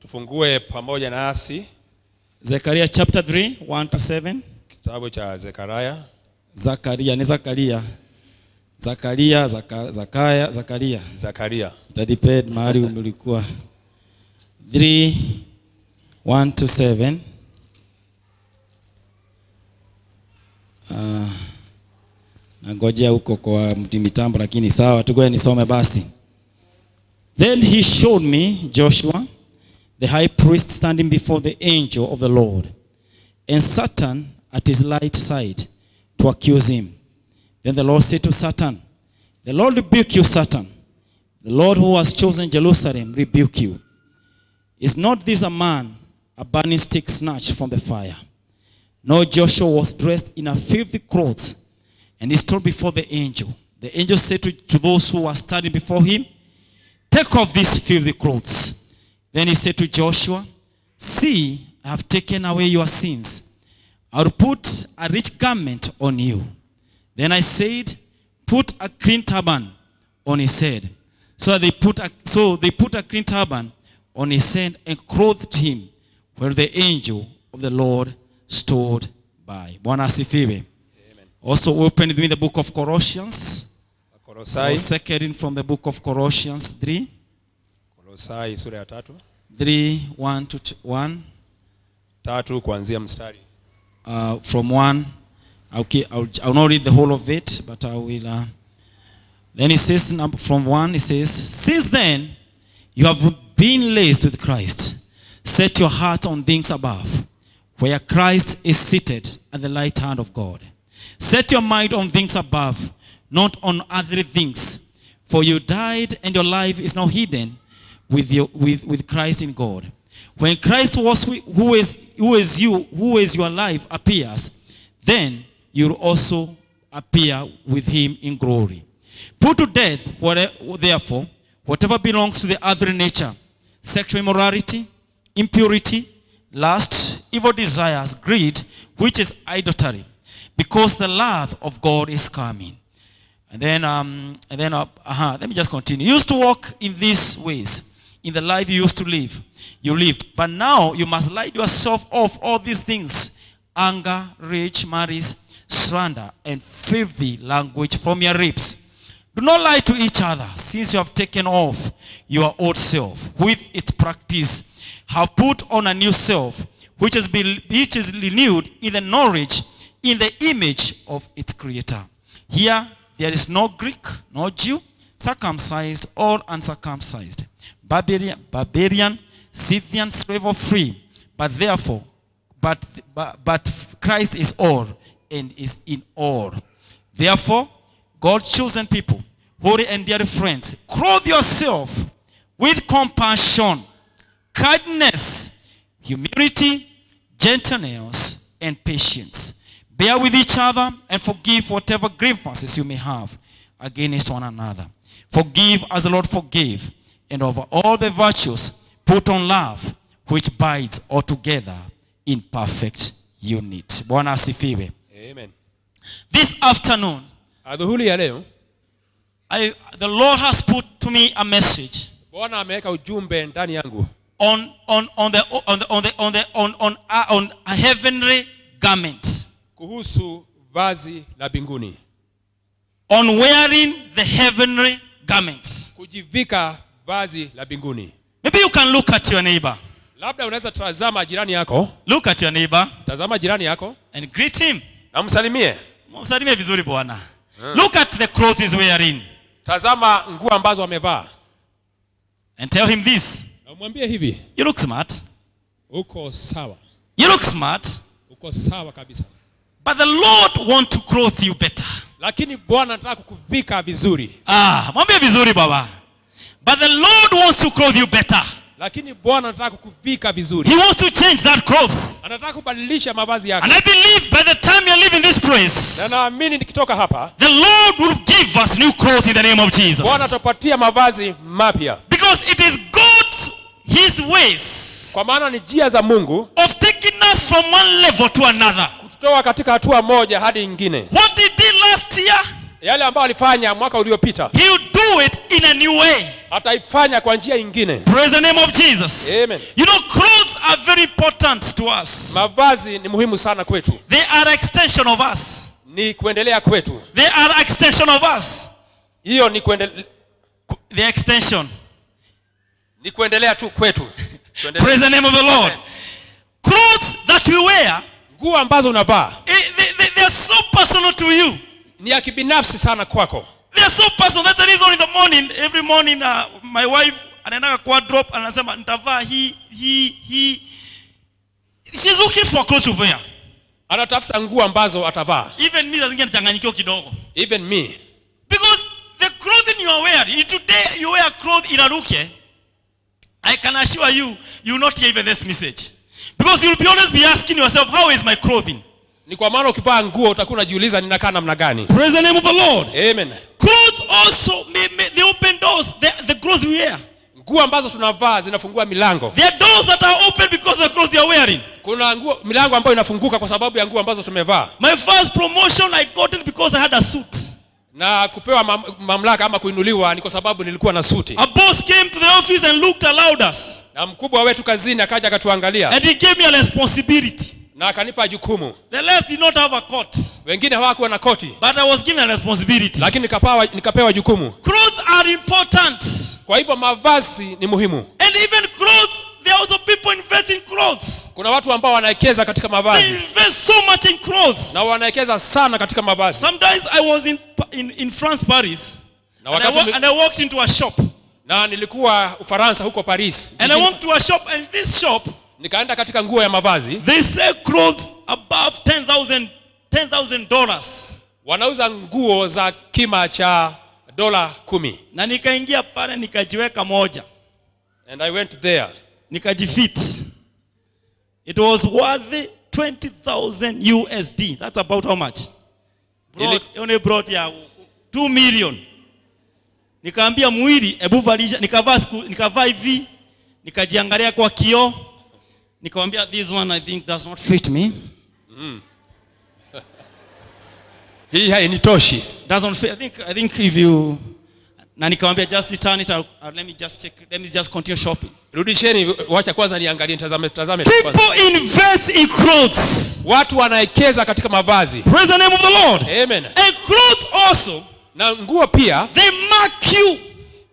Tufungue pamoja nasi Zechariah chapter 3, 1 to 7. Kitabu cha Zekaria. Zakaria. Itadepend mahali umilikuwa. 3, 1 to 7. Nangojea huko kwa mitambo lakini sawa, tugoe nisome basi. Then he showed me Joshua, the high priest, standing before the angel of the Lord, and Satan at his right side to accuse him. Then the Lord said to Satan, "The Lord rebuke you, Satan. The Lord who has chosen Jerusalem rebuke you. Is not this a man, a burning stick snatched from the fire?" Now Joshua was dressed in a filthy clothes, and he stood before the angel. The angel said to those who were standing before him, "Take off these filthy clothes." Then he said to Joshua, "See, I have taken away your sins. I will put a rich garment on you." Then I said, "Put a clean turban on his head." So they put a clean turban on his head and clothed him, where the angel of the Lord stood by. Bwana asifiwe. Amen. Also open with the book of Colossians. Kolosai. So second from the book of Colossians 3. Kolosai sura ya 3. 3, 1 to 1. 3 kuanzia mstari. From 1. I'll not read the whole of it, but I will. Then it says from 1, it says, "Since then you have been raised with Christ. Set your heart on things above, where Christ is seated at the right hand of God. Set your mind on things above, not on earthly things. For you died, and your life is now hidden with Christ in God. When Christ who is your life appears, then you'll also appear with him in glory. Put to death, therefore, whatever belongs to the earthly nature: sexual immorality, impurity, lust, evil desires, greed, which is idolatry, because the wrath of God is coming." And then, let me just continue. "You used to walk in these ways, in the life you used to live. You lived. But now you must rid yourself of all these things: anger, rage, malice, slander, and filthy language from your lips. Do not lie to each other, since you have taken off your old self with its practice, have put on a new self, which is renewed in the knowledge, in the image of its creator. Here there is no Greek, no Jew, circumcised or uncircumcised, barbarian, Scythian, slave or free, but Christ is all and is in all. Therefore, God's chosen people, holy and dear friends, clothe yourself with compassion, kindness, humility, gentleness, and patience. Bear with each other and forgive whatever grievances you may have against one another. Forgive as the Lord forgave, and over all the virtues put on love, which binds all together in perfect unity. Bwana asifiwe. Amen. This afternoon, adhuhuri ya leo, the Lord has put to me a message. Bwana ameweka ujumbe ndani yangu On a heavenly garment. kuhusu vazi la mbinguni. On wearing the heavenly garments. Kujivika vazi la mbinguni. Maybe you can look at your neighbor. Labda unaweza tazama jirani yako. Look at your neighbor. Tazama jirani yako and greet him. Na msalimie. Msalimie vizuri bwana. Look at the clothes he's wearing. Tazama nguo ambazo amevaa. And tell him this. Na umwambie hivi: "You look smart." Uko sawa. You look smart. Uko sawa kabisa. But the Lord wants to clothe you better. Lakini Bwana anataka kukuvika vizuri. Mwambie vizuri baba. But the Lord wants to clothe you better. Lakini Bwana anataka kukuvika vizuri. He wants to change that clothes. Anataka kubadilisha mavazi yako. And I believe by the time you live in this place, na naamini nikitoka hapa, the Lord will give us new clothes in the name of Jesus. Bwana atapatia mavazi mapya. Because it is God's, his ways, kwa maana ni njia za Mungu, of taking us from one level to another. kututoa katika hatua moja hadi nyingine. What he did last year, yale ambayo alifanya mwaka uliopita, he will do it in a new way. ataifanya kwa njia ingine. Praise the name of Jesus. Amen. You know, clothes are very important to us. Mavazi ni muhimu sana kwetu. They are extension of us. Ni kuendelea kwetu. They are extension of us. Hiyo ni kuendelea, The extension. ni kuendelea tu kwetu. Praise the name of the Lord. Clothes that we wear, Nguo ambazo unavaa they are so personal to you. ni ya kibinafsi sana kwako. They are so personal. That's the reason in the morning, every morning, my wife anaenda kwa drop anasema nitavaa hii. She's looking for clothes to wear. Anatafuta nguo ambazo atavaa. Even me zingine nachanganyikiwa kidogo. Even me. Because the clothing you are wearing, if today you wear clothes iraruke, I can assure you, you will not hear even this message. Because you will be always be asking yourself, how is my clothing? Ni kwa maana ukivaa nguo utakuwa unajiuliza ninakaa namna gani. Praise the name of the Lord. Amen. Clothes also, they open doors. The clothes we wear. Nguo ambazo tunavaa zinafungua milango. There are doors that are open because of the clothes you are wearing. Kuna nguo milango ambayo inafunguka kwa sababu ya nguo ambazo tumevaa. My first promotion I got it because I had a suit. Na kupewa mamlaka ama kuinuliwa ni kwa sababu nilikuwa na suti. A boss came to the office and looked allowed us. Na mkubwa wetu kazini akaja akatuangalia. And he gave me a responsibility. Na akanipa jukumu. The rest did not have a coat. Wengine hawakuwa na koti. But I was given a responsibility. Lakini nikapewa jukumu. Clothes are important. Kwa hivyo mavazi ni muhimu. And even clothes, there are also people invest in clothes. Kuna watu ambao wanawekeza katika They mavazi. invest so much in clothes. Na wanawekeza sana katika mavazi. Sometimes I was in France, Paris. Na And I walked into a shop. Na nilikuwa Ufaransa huko Paris. And I walked to a shop, and this shop, nikaenda katika nguo ya mavazi. they sell clothes above $10,000. Wanauza nguo za kima cha $10. Na nikaingia pale nikajiweka moja. And I went there. Nikajifit. It was worth 20,000 USD. That's about how much? Only brought ya 2 million. Nikaambia mwili hebu valisha, nikavaa hivi, nikajiangalia kwa kioo, nikamwambia this one I think does not fit me. Hii hainitoshi. Doesn't fit. I think if you, na nikamwambia just return it, let me just check, let me just continue shopping. Rudisheni, wacha kwanza niangalie, tazame kwanza. People invest in clothes. Watu wanawekeza katika mavazi. Praise the name of the Lord. Amen. And clothes also, na nguo pia, they mark you.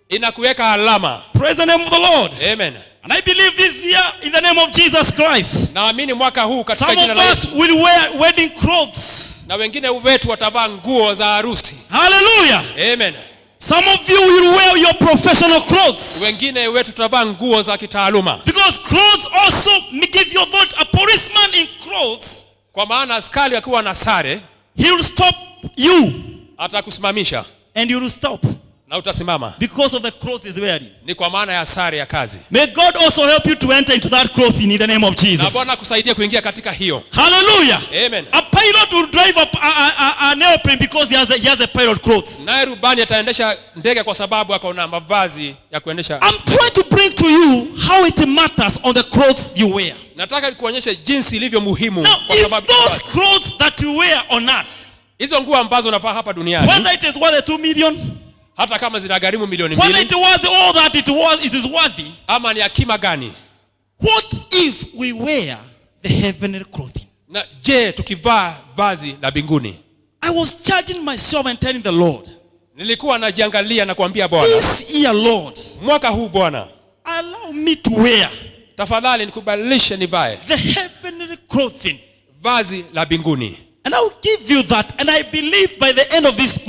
Inakuweka alama. Praise the name of the Lord. Amen. And I believe this year in the name of Jesus Christ, naamini mwaka huu katika jina la some of us Yesu, will wear wedding clothes. Na wengine wetu watavaa nguo za harusi. Hallelujah. Amen. Some of you will wear your professional clothes. Wengine wetu tutavaa nguo za kitaaluma. Because clothes also give you authority. A policeman in clothes, kwa maana askari akiwa na sare, he will stop you. Atakusimamisha. And you will stop. Na utasimama. Because of the clothes he's wearing. Ni kwa maana ya sare ya kazi. May God also help you to enter into that clothing in the name of Jesus. Na Bwana kusaidia kuingia katika hiyo. Hallelujah. Amen. A pilot will drive an airplane because he has a pilot clothes. Naye rubani ataendesha ndege kwa sababu akaona mavazi ya kuendesha. I'm trying to bring to you how it matters on the clothes you wear. Nataka nikuonyeshe jinsi ilivyo muhimu Now, kwa sababu if those clothes that you wear on earth, hizo nguo ambazo unavaa hapa duniani, whether it is worth 2 million, hata kama zinagharimu milioni whether 2, it was all that it is worthy, ama ni akima gani, what if we wear the heavenly clothing? na je tukivaa vazi la mbinguni? I was charging myself and telling the Lord, nilikuwa najiangalia na kuambia Bwana, this year Lord, mwaka huu Bwana, allow me to wear, tafadhali nikubadilishe nivae the heavenly clothing, vazi la mbinguni. And I will give you that, and I believe by the end of this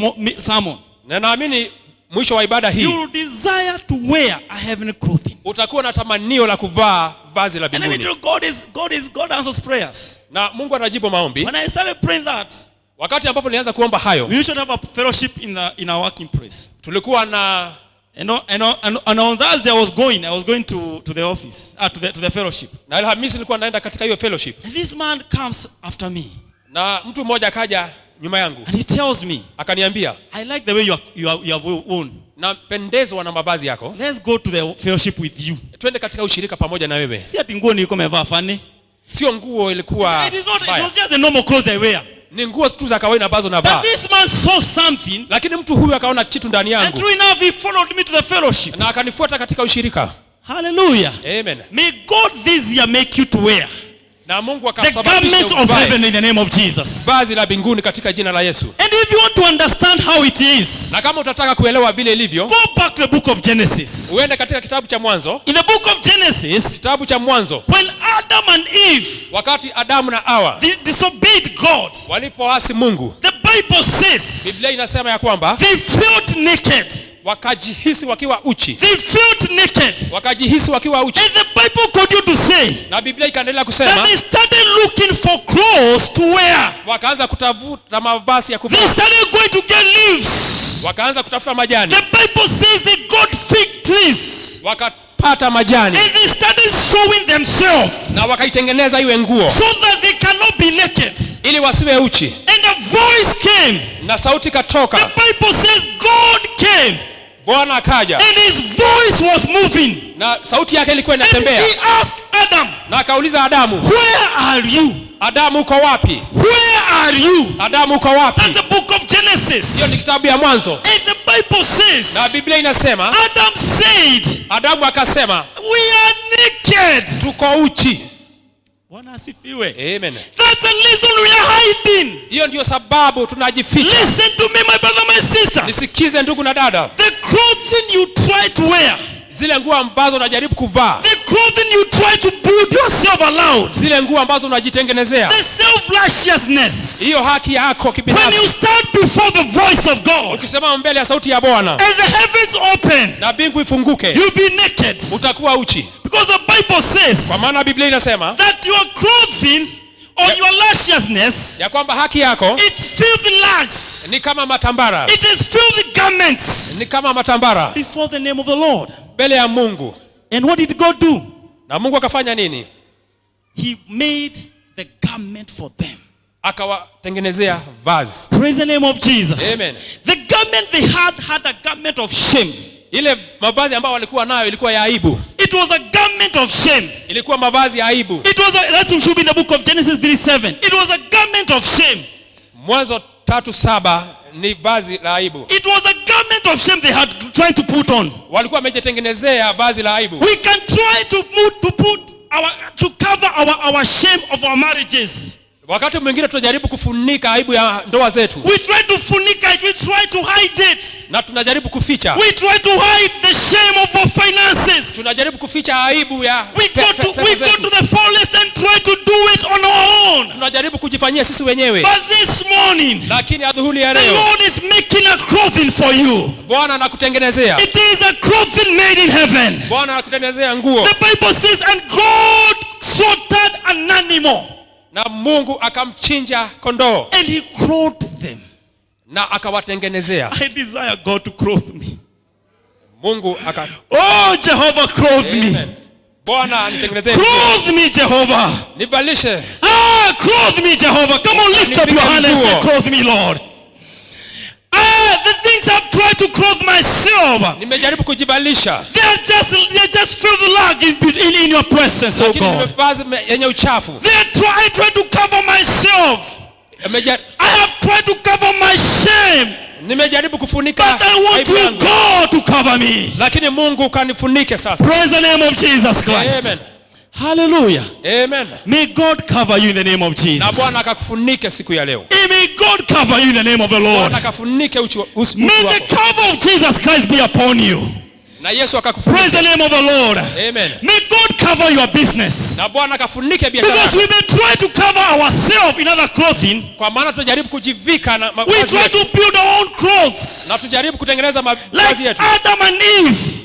sermon, na naamini mwisho wa ibada hii, you will desire to wear a heavenly clothing. Utakuwa na tamanio la kuvaa vazi la mbinguni. And God answers prayers. Na Mungu anajibu maombi. When I started praying that, wakati ambapo nilianza kuomba hayo, we should have a fellowship in our working place. Tulikuwa na and on Thursday I was going to the office, to the fellowship. Na Alhamisi nilikuwa naenda katika hiyo fellowship. And this man comes after me. Na mtu mmoja akaja nyuma yangu. And he tells me, akaniambia, I like the way you have worn. Napendezwa na mavazi yako. Let's go to the fellowship with you. Twende katika ushirika pamoja na wewe. Si ati nguo nilikuwa nimevaa fani. Sio nguo ilikuwa. It was just the normal clothes I wear. ni nguo tu za kawaida ambazo But navaa. this man saw something, Lakini mtu huyu akaona kitu ndani and yangu true enough, he followed me to the fellowship. na akanifuata katika ushirika. Hallelujah. Amen. May God this year make you to wear Na Mungu the garments of akasababisha heaven in the name of Jesus. vazi la mbinguni katika jina la Yesu. And if you want to understand how it is, Na kama utataka kuelewa vile ilivyo, go back to the book of Genesis. uende katika kitabu cha Mwanzo. In the book of Genesis, Kitabu cha Mwanzo, when Adam and Eve wakati Adamu na Hawa they disobeyed God, walipoasi Mungu, the Bible says Biblia inasema ya kwamba they felt naked. wakajihisi wakiwa uchi. They felt naked. Wakajihisi wakiwa uchi. And the Bible continued to say Na Biblia ikaendelea that kusema they started looking for clothes to wear. wakaanza kutafuta mavazi ya They kuvaa. started going to get leaves. Wakaanza kutafuta majani. The Bible says they got fig trees. Wakapata majani And they started sewing themselves na wakaitengeneza iwe nguo so that they cannot be naked. ili wasiwe uchi. And a voice came. Na sauti The katoka. Bible says God came. Bwana akaja And his voice was moving. na sauti yake ilikuwa And inatembea. he asked Adam, Na akauliza Adamu, where are you? Adamu uko wapi? Where are you? Adamu uko wapi? That's the book of Genesis. Hiyo ni kitabu ya Mwanzo. And the Bible says, Na Biblia inasema Adam said, Adamu akasema we are naked. tuko uchi. Bwana asifiwe. Amen. That's the reason we are hiding. Hiyo ndio sababu tunajificha. Listen to me, my brother, my sister. Nisikize ndugu na dada. The clothing you try to wear, Zile nguo ambazo unajaribu kuvaa, the clothing you try to build yourself around, zile nguo ambazo unajitengenezea, the self-righteousness. hiyo haki yako When kibinafsi. you stand before the voice of God, Ukisimama mbele ya sauti ya Bwana and the heavens open, na mbingu ifunguke, you'll be naked. utakuwa uchi. Because the Bible says Kwa maana Biblia inasema that your clothing or Yeah. your righteousness, ya kwamba haki yako it's filthy rags. ni kama matambara, It is filthy garments ni kama matambara before the name of the Lord. mbele ya Mungu. And what did God do? Na Mungu akafanya nini? He made the garment for them. Akawatengenezea vazi. Praise the name of Jesus. Amen. The garment they had a garment of shame. Ile mavazi ambayo walikuwa nayo ilikuwa ya aibu. It was a garment of shame. Ilikuwa mavazi ya aibu. It was that should be in the book of Genesis 3:7. It was a garment of shame. Mwanzo 3:7 ni vazi la aibu. It was a garment of shame they had tried to put on. Walikuwa wamejitengenezea vazi la aibu. We can try to cover our shame of our marriages. Wakati mwingine tunajaribu kufunika aibu ya ndoa zetu. We try to funicate, we try to hide it. Na tunajaribu kuficha. We try to hide the shame of our finances. Tunajaribu kuficha aibu ya We go zetu. to the forest and try to do it on our own. Tunajaribu kujifanyia sisi wenyewe. But this morning, Lakini adhuhuri ya the leo Lord is making a clothing for you. Bwana anakutengenezea. It is a clothing made in heaven. Bwana anakutengenezea nguo. The Bible says, and God slaughtered an animal, Na Mungu akamchinja kondoo and he clothed them. na akawatengenezea. I desire God to clothe me. Mungu Oh, Jehovah, clothe me. Amen. Bwana nitengenezee. Clothe me, Jehovah. Nivalishe. Clothe me, Jehovah. Come on, lift up your hand and say, clothe me, Lord. The things I've tried to clothe myself, Nimejaribu kujivalisha. they're just filthy rag in your presence, oh Lakini God. nimevazi yenye uchafu. I try to cover myself. I have tried to cover my shame. Nimejaribu kufunika But I want aibu you, yangu. God, to cover me. Lakini Mungu kanifunike sasa. Praise the name of Jesus Christ. Amen. Hallelujah. Amen. May God cover you in the name of Jesus. Na Bwana akakufunike siku ya leo. May God cover you in the name of the Lord. Bwana akafunike uchi May the wako. cover of Jesus Christ be upon you. Na Yesu Praise the akakufunike. name of the Lord. Amen. May God cover your business. Na Bwana akafunike biashara Because yako. we may try to cover ourselves in other clothing. Kwa maana tunajaribu kujivika na We mavazi try yetu. to build our own clothes. Na tujaribu kutengeneza Like mavazi yetu. Adam and Eve.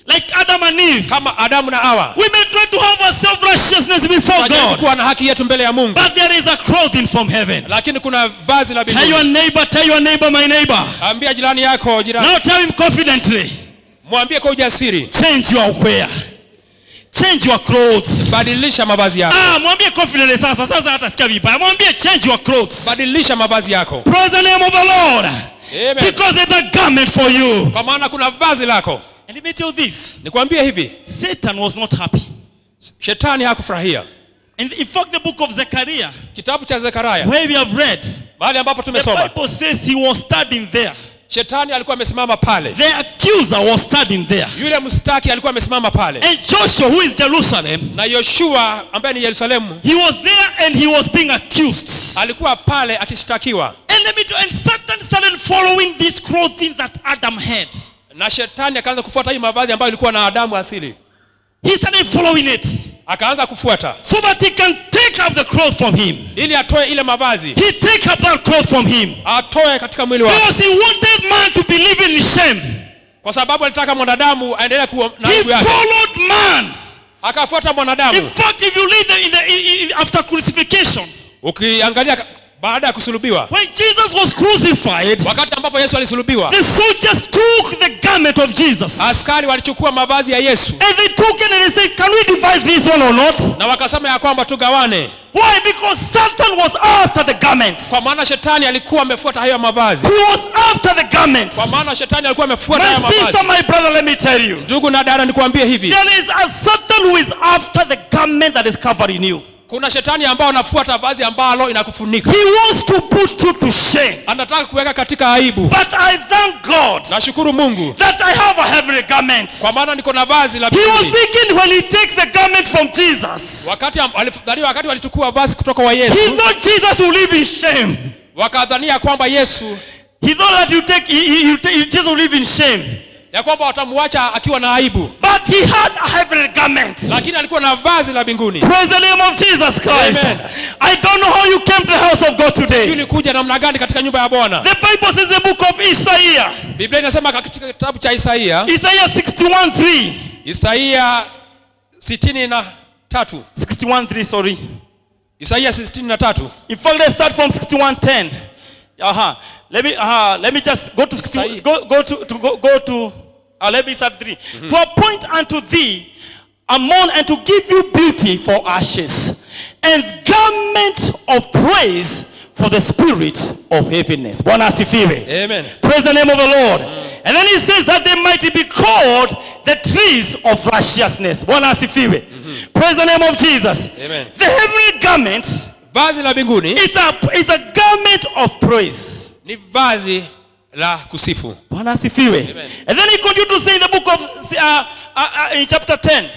Like Adam and Eve. Kama Adamu na Hawa. We may try to have a self-righteousness before Tunajaribu God. kuwa na haki yetu mbele ya Mungu. But there is a clothing from heaven. Lakini kuna vazi la Tell your mbinguni. neighbor, my neighbor. Ambia jirani yako, jirani. Now tell him confidently. Mwambie kwa ujasiri. Change your wear. Change your clothes. Badilisha mavazi yako. Mwambie confidently sasa hatasikia vibaya. Mwambie change your clothes. Badilisha mavazi yako. Praise the name of the Lord. Amen. Because it's a garment for you. Kwa maana kuna vazi lako. And let me tell you this. Nikwambie hivi. Satan was not happy. Shetani hakufurahia. In fact, the book of Zechariah, kitabu cha Zekaria, where we have read, mahali ambapo the tumesoma, Bible says he was standing there. shetani alikuwa amesimama pale, The accuser was standing there. yule mstaki alikuwa amesimama pale, And Joshua, who is Jerusalem, na Yoshua ambaye ni Yerusalemu he was there and he was being accused. alikuwa pale akishtakiwa. And Satan started following these clothing that Adam had. Na shetani akaanza kufuata hii mavazi ambayo ilikuwa na Adamu asili, He started following it akaanza kufuata so that he can take up the clothes from him. ili atoe ile mavazi, He take up that clothes from him atoe katika mwili wake, because he wanted man to be living in shame. kwa sababu alitaka mwanadamu aendelee kuwa na He aibu yake. followed man. Akafuata In mwanadamu. fact, if you read after crucifixion, Ukiangalia baada ya kusulubiwa, when Jesus was crucified, wakati ambapo Yesu alisulubiwa, the soldiers took the garment of Jesus askari walichukua mavazi ya Yesu and they took it and they said, can we divide this one or not? na wakasema ya kwamba tugawane, Why? Because Satan was after the garment. kwa maana shetani alikuwa amefuata hayo mavazi, He was after the garment. kwa maana shetani alikuwa amefuata hayo My sister, mavazi. my brother, let me tell you. Ndugu na dada, nikwambie hivi, There is a Satan who is after the garment that is covering you. kuna shetani ambao anafuata vazi ambalo inakufunika, He wants to put you to shame. anataka kuweka katika aibu. But I thank God Nashukuru Mungu that I have a heavenly garment. kwa maana niko na vazi la He was mbinguni. thinking when he takes the garment from Jesus, Wakati walichukua vazi kutoka kwa he Yesu, thought Jesus will live in shame. wakadhania kwamba Yesu He thought that Jesus will live in shame. ya kwamba watamwacha akiwa na aibu, But he had a heavenly garment. lakini alikuwa na vazi la mbinguni. Praise the name of Jesus Christ. Amen. I don't know how you came to the house of God today. Ili kuja namna gani katika nyumba ya Bwana. The Bible says the book of Isaiah. Biblia inasema katika kitabu cha Isaia, Isaiah 61:3. Isaia 63, 61:3, sorry. Isaia 63. In fact, let's start from 61:10. Let me just go to 60, let me start 3. To appoint unto thee a morn and to give you beauty for ashes, and garment of praise for the spirit of heaviness. Bwana asifiwe. Amen. Praise the name of the Lord. And then he says that they might be called the trees of righteousness. Bwana asifiwe. Praise the name of Jesus. Amen. The heavenly garment, Vazi la mbinguni it's a garment of praise. ni vazi la kusifu. Bwana asifiwe. Amen. And then he continued to say in the book of in chapter 10,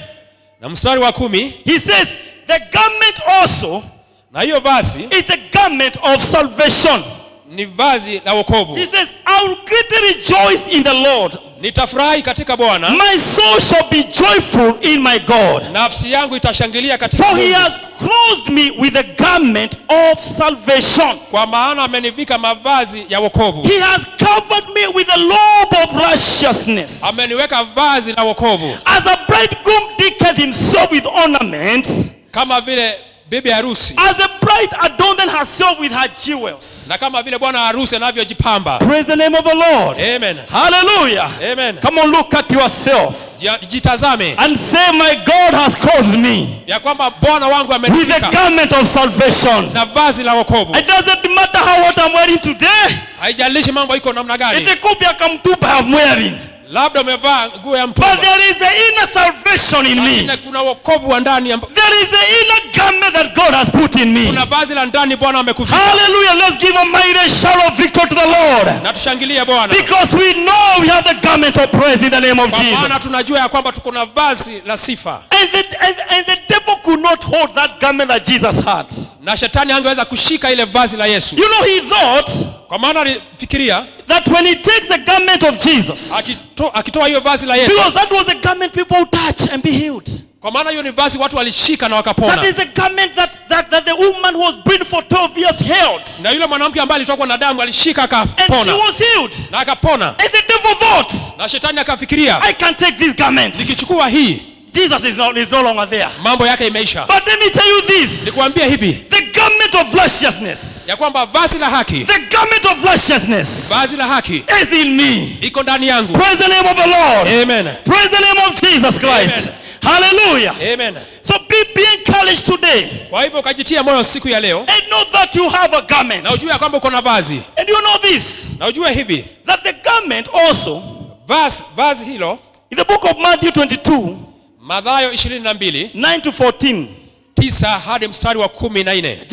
Na mstari wa 10, he says the garment also na hiyo vazi is a garment of salvation. ni vazi la wokovu. He says, I will greatly rejoice in the Lord. Nitafurahi katika Bwana, My soul shall be joyful in my God. nafsi yangu itashangilia katika For he Mungu, has clothed me with the garment of salvation. kwa maana amenivika mavazi ya wokovu. He has covered me with the robe of righteousness. Ameniweka vazi la wokovu, As a bridegroom decketh himself with ornaments, kama vile bibi harusi, as a bride adorned herself with her jewels. na kama vile bwana harusi anavyojipamba. Praise the name of the Lord. Amen. Hallelujah. Amen. Come on, look at yourself Jitazame and say, my God has clothed me ya kwamba Bwana wangu with the amenivika garment of salvation. na vazi la wokovu. It doesn't matter how what I'm wearing today. Haijalishi mambo iko namna gani, It's a copy I am wearing. labda umevaa nguo ya But mtumba, there is an inner salvation in me. lakini kuna wokovu wa ndani, There is an inner garment that God has put in me. kuna vazi la ndani Bwana amekuvika. Hallelujah. Let's give a mighty shout of victory to the Lord. Na tushangilie Bwana, Because we know we have the garment of praise in the name of kwa maana Jesus. tunajua ya kwamba tuko na vazi la sifa, And the devil could not hold that garment that Jesus had. na shetani hangeweza kushika ile vazi la Yesu, You know, he thought kwa maana alifikiria that when he takes the garment of Jesus, akitoa hiyo vazi la Yesu, because that was the garment people would touch and be healed. kwa maana hiyo ni vazi watu walishika na That wakapona. is the garment that the woman who was born for 12 years held. Na yule mwanamke ambaye alitokwa na damu alishika And she akapona, was healed. na akapona. And the devil thought, Na shetani akafikiria, I can take this garment. nikichukua hii Jesus is no longer there. mambo yake imeisha. But let me tell you this. Nikwambie hivi The garment of righteousness. ya kwamba vazi la haki, The garment of righteousness vazi la haki is in me. iko ndani yangu. Praise the name of the Lord. Amen. Praise the name of Jesus Christ. Amen. Hallelujah. Amen. So be encouraged today. Kwa hivyo ukajitia moyo siku ya leo, And know that you have a garment. na ujue ya kwamba uko na vazi, And you know this. na ujue hivi That the garment also, vazi hilo, in the book of Matthew 22, Mathayo 22 9 to 14. 9 hadi mstari wa 14.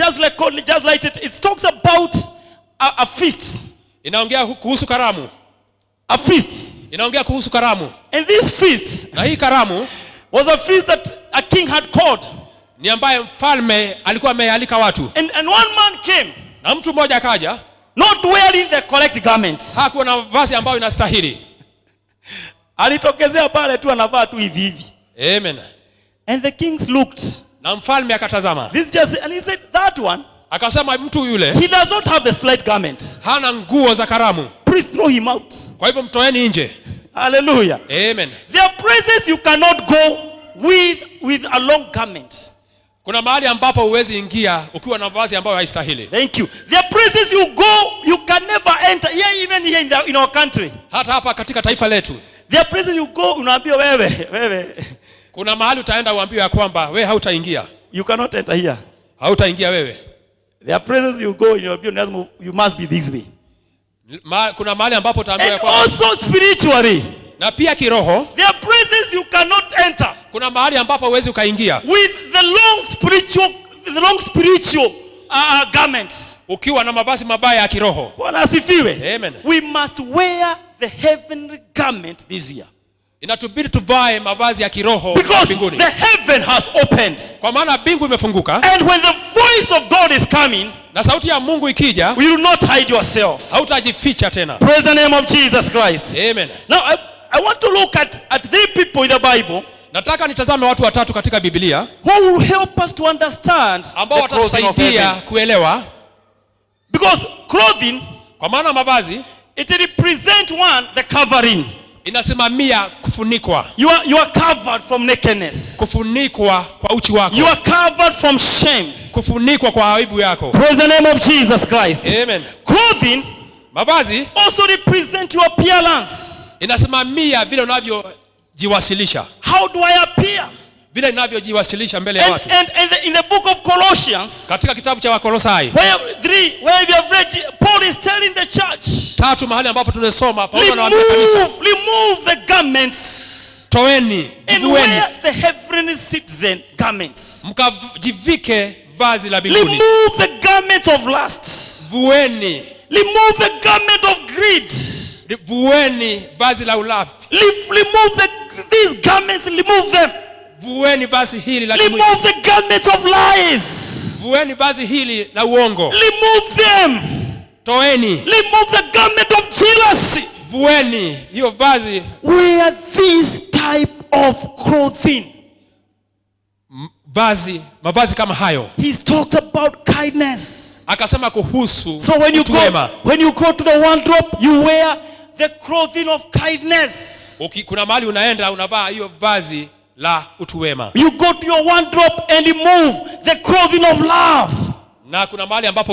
Just like it talks about a feast. Inaongea kuhusu karamu. A feast. Inaongea kuhusu karamu. And this feast, Na hii karamu was a feast that a king had called. ni ambaye mfalme alikuwa amealika watu. And one man came, Na mtu mmoja akaja, not wearing the correct garments. hakuwa na vazi ambayo inastahili. Alitokezea pale tu anavaa tu hivi hivi. Amen. And the kings looked. Na mfalme akatazama. And he said, that one, Akasema mtu yule he does not have the slight garments. hana nguo za karamu. Please throw him out. Kwa hivyo mtoeni nje. Hallelujah. Amen. There are places you cannot go with a long garment. Kuna mahali ambapo huwezi ingia ukiwa na vazi ambayo haistahili. Thank you. There are places you go, you can never enter. Even here in our country. Hata hapa katika taifa letu. There are places you go, unaambiwa wewe. Kuna mahali utaenda uambiwe ya kwamba wewe hautaingia. You cannot enter here. Hautaingia wewe. There are places you go, you must be this way. Kuna mahali ambapo utaambiwa ya And kwamba also spiritually. na pia kiroho. There are places you cannot enter. Kuna mahali ambapo huwezi ukaingia With the long spiritual garments. ukiwa na mavazi mabaya ya kiroho. Bwana asifiwe. Amen. We must wear the heavenly garment this year. Inatubidi tuvae mavazi ya kiroho Because mbinguni. the heaven has opened. Kwa maana mbingu imefunguka. And when the voice of God is coming, Na sauti ya Mungu ikija, we will not hide yourself. hautajificha tena. Praise the name of Jesus Christ. Amen. Now I want to look at 3 people in the Bible Nataka nitazame watu watatu katika Biblia who will help us to understand ambao the clothing of watatusaidia heaven. kuelewa. Because clothing, Kwa maana mavazi it represents one, the covering. inasimamia kufunikwa. You are covered from nakedness. Kufunikwa kwa uchi wako. You are covered from shame. Kufunikwa kwa aibu yako. Praise the name of Jesus Christ. Amen. Clothing Mavazi also represent your appearance. inasimamia vile unavyojiwasilisha. How do I appear? Vile ninavyojiwasilisha mbele ya watu. And in the book of Colossians, Katika kitabu cha Wakolosai where we have read, Paul is telling the church, 3 mahali ambapo tunasoma Paulo anawaambia kanisa, remove the garments toeni, and jivueni, wear the heavenly citizen garments. mkajivike vazi la mbinguni. Remove the garment of lust. Vueni, Remove the garment of greed. vueni vazi la ulafi. Remove these garments, remove them. Vueni vazi hili la kimwili. Remove the garments of lies. Vueni vazi hili la uongo. Remove them. Toeni, Remove the garment of jealousy. vueni hiyo vazi. Wear this type of clothing. Mavazi kama hayo. He's talked about kindness. Akasema kuhusu So when utu wema. you go to the wardrobe, you wear the clothing of kindness. Kuna mahali unaenda unavaa hiyo vazi la utu wema. You go to your wardrobe and remove the clothing of love. Na kuna mahali ambapo